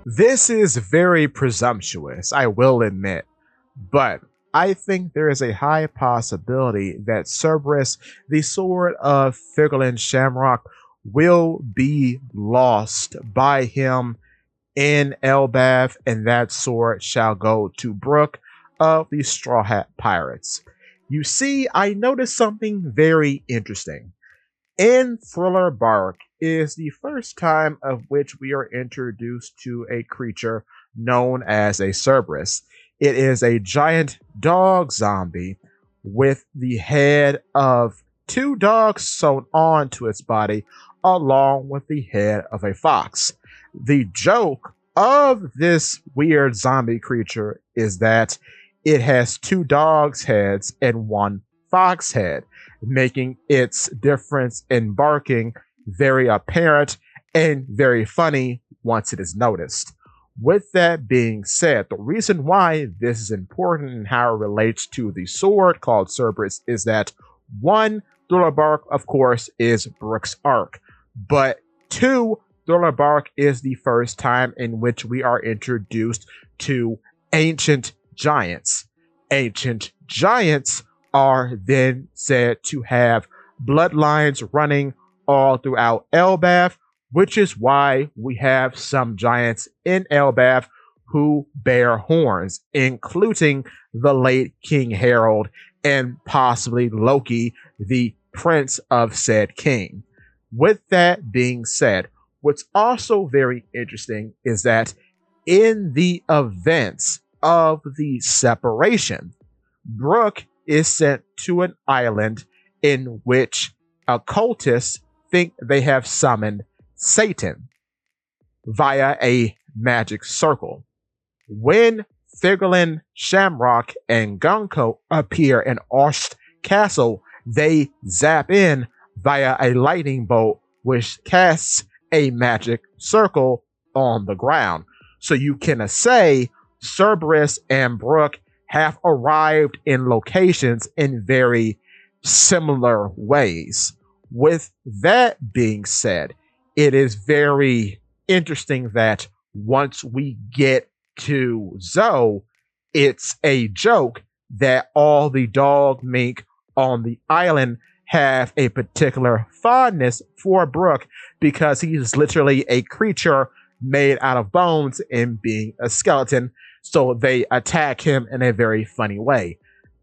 This is very presumptuous, I will admit, but I think there is a high possibility that Cerberus, the sword of Figurlin Shamrock, will be lost by him in Elbaf, and that sword shall go to Brook of the Straw Hat Pirates. You see, I noticed something very interesting. In Thriller Bark is the first time of which we are introduced to a creature known as a Cerberus. It is a giant dog zombie with the head of two dogs sewn onto its body, along with the head of a fox. The joke of this weird zombie creature is that it has two dogs' heads and one fox head, making its difference in barking very apparent and very funny once it is noticed. With that being said, the reason why this is important and how it relates to the sword called Cerberus is that one, Thriller Bark, of course, is Brook's arc, but two, Thriller Bark is the first time in which we are introduced to ancient giants. Ancient giants are then said to have bloodlines running all throughout Elbaf, which is why we have some giants in Elbaf who bear horns, including the late King Harold and possibly Loki, the prince of said king. With that being said, what's also very interesting is that in the events of the separation, Brook is sent to an island in which occultists think they have summoned Satan via a magic circle. When Figurlin Shamrock and Gunko appear in Ost Castle, they zap in via a lightning bolt, which casts a magic circle on the ground. So you can say Cerberus and Brook have arrived in locations in very similar ways. With that being said, it is very interesting that once we get to Zoe, it's a joke that all the dog mink on the island have a particular fondness for Brook because he's literally a creature made out of bones and being a skeleton. So they attack him in a very funny way.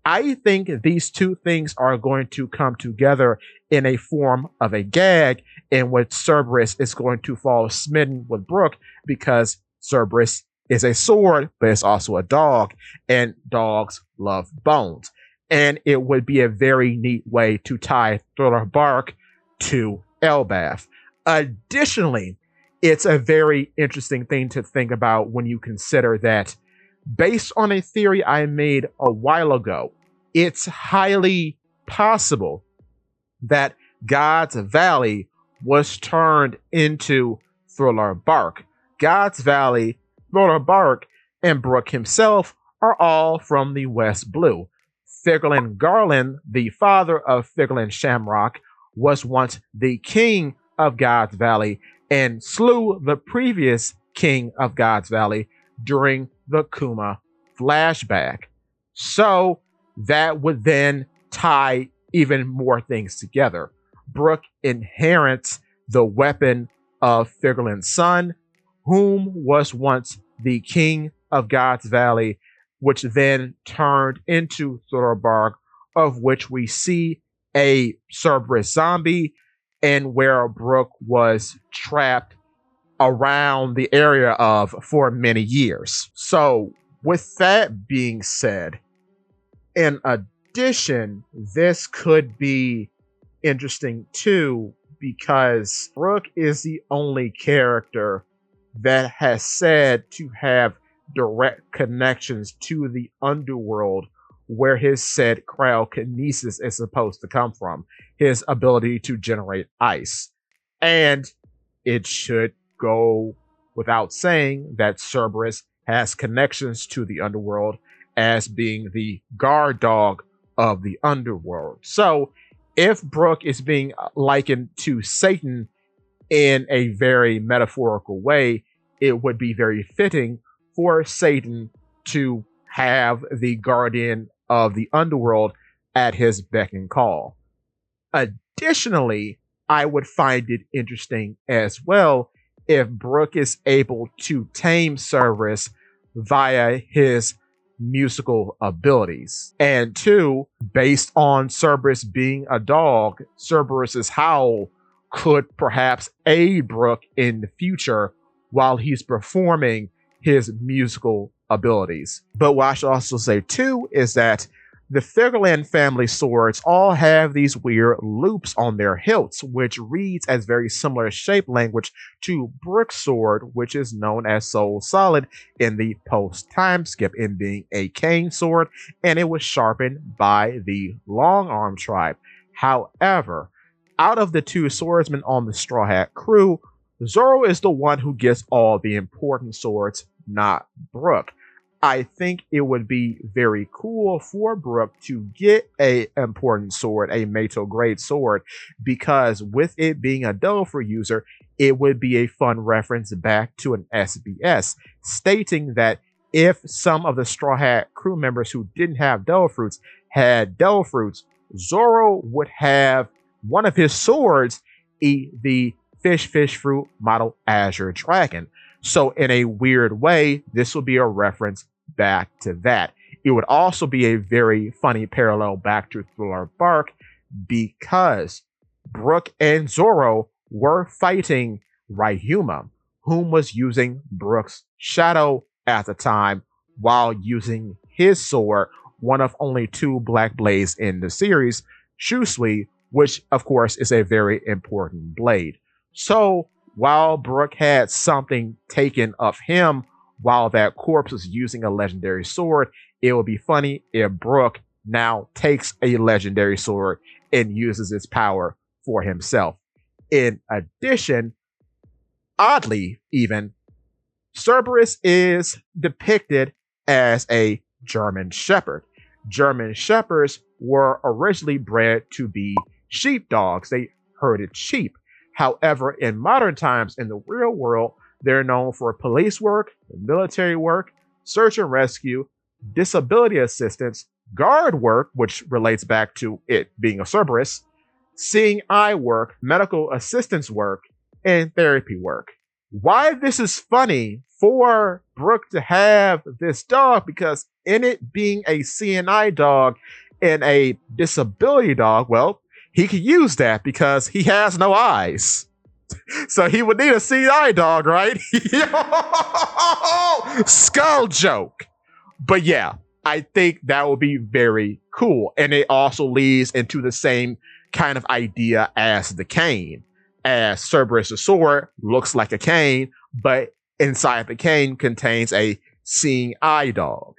I think these two things are going to come together in a form of a gag in which Cerberus is going to fall smitten with Brook because Cerberus is a sword, but it's also a dog, and dogs love bones. And it would be a very neat way to tie Thriller Bark to Elbaf. Additionally, it's a very interesting thing to think about when you consider that, based on a theory I made a while ago, it's highly possible that God's Valley was turned into Thriller Bark. God's Valley, Thriller Bark, and Brook himself are all from the West Blue. Figurlin Garland, the father of Figurlin Shamrock, was once the king of God's Valley and slew the previous king of God's Valley during the Kuma flashback. So that would then tie even more things together. Brook inherits the weapon of Figurlin's son, whom was once the king of God's Valley, which then turned into Thriller Bark, of which we see a Cerberus zombie, and where Brook was trapped around the area of for many years. So, with that being said, in addition, this could be interesting too, because Brook is the only character that has said to have direct connections to the underworld where his said cryokinesis is supposed to come from, his ability to generate ice. And it should go without saying that Cerberus has connections to the underworld as being the guard dog of the underworld. So if Brook is being likened to Satan, in a very metaphorical way, it would be very fitting for Satan to have the guardian of the underworld at his beck and call. Additionally, I would find it interesting as well if Brook is able to tame Cerberus via his musical abilities. And two, based on Cerberus being a dog, Cerberus's howl could perhaps aid Brook in the future while he's performing his musical abilities. But what I should also say too is that the Figerland family swords all have these weird loops on their hilts, which reads as very similar shape language to Brook's sword, which is known as Soul Solid in the post-time skip in being a cane sword, and it was sharpened by the Long Arm tribe. However, out of the two swordsmen on the Straw Hat crew, Zoro is the one who gets all the important swords, not Brook. I think it would be very cool for Brook to get a important sword, a Meito grade sword, because with it being a Dofru user, it would be a fun reference back to an SBS, stating that if some of the Straw Hat crew members who didn't have Dofruits had Dofruits, Zoro would have one of his swords eat the fish fruit model Azure Dragon. So in a weird way, this will be a reference back to that. It would also be a very funny parallel back to Thriller Bark because Brook and Zoro were fighting Raihuma, whom was using Brook's shadow at the time while using his sword, one of only two black blades in the series, Shusui, which of course is a very important blade. So while Brook had something taken of him while that corpse was using a legendary sword, it would be funny if Brook now takes a legendary sword and uses its power for himself. In addition, oddly even, Cerberus is depicted as a German Shepherd. German Shepherds were originally bred to be sheepdogs. They herded sheep. However, in modern times, in the real world, they're known for police work, military work, search and rescue, disability assistance, guard work, which relates back to it being a Cerberus, seeing eye work, medical assistance work, and therapy work. Why this is funny for Brook to have this dog, because in it being a CNI dog and a disability dog, well, he could use that because he has no eyes. So he would need a CNI dog, right? Skull joke. But yeah, I think that would be very cool. And it also leads into the same kind of idea as the cane. As Cerberus' sword looks like a cane, but inside the cane contains a seeing eye dog.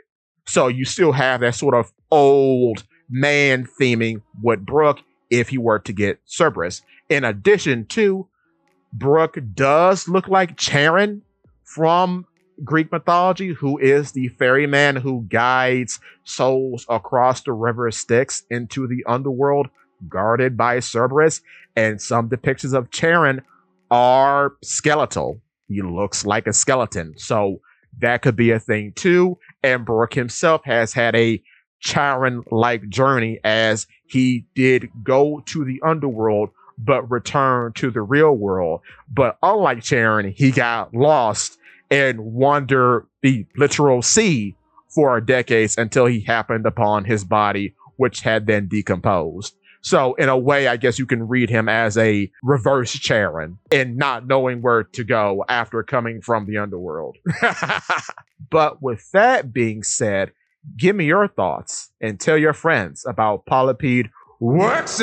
So you still have that sort of old man theming with Brook if he were to get Cerberus. In addition to, Brook does look like Charon from Greek mythology, who is the ferryman who guides souls across the river Styx into the underworld guarded by Cerberus. And some depictions of Charon are skeletal. He looks like a skeleton. So that could be a thing too. And Brook himself has had a Charon-like journey as he did go to the underworld but return to the real world. But unlike Charon, he got lost and wandered the literal sea for decades until he happened upon his body, which had then decomposed. So in a way, I guess you can read him as a reverse Charon and not knowing where to go after coming from the underworld. But with that being said, give me your thoughts and tell your friends about Polypede Works.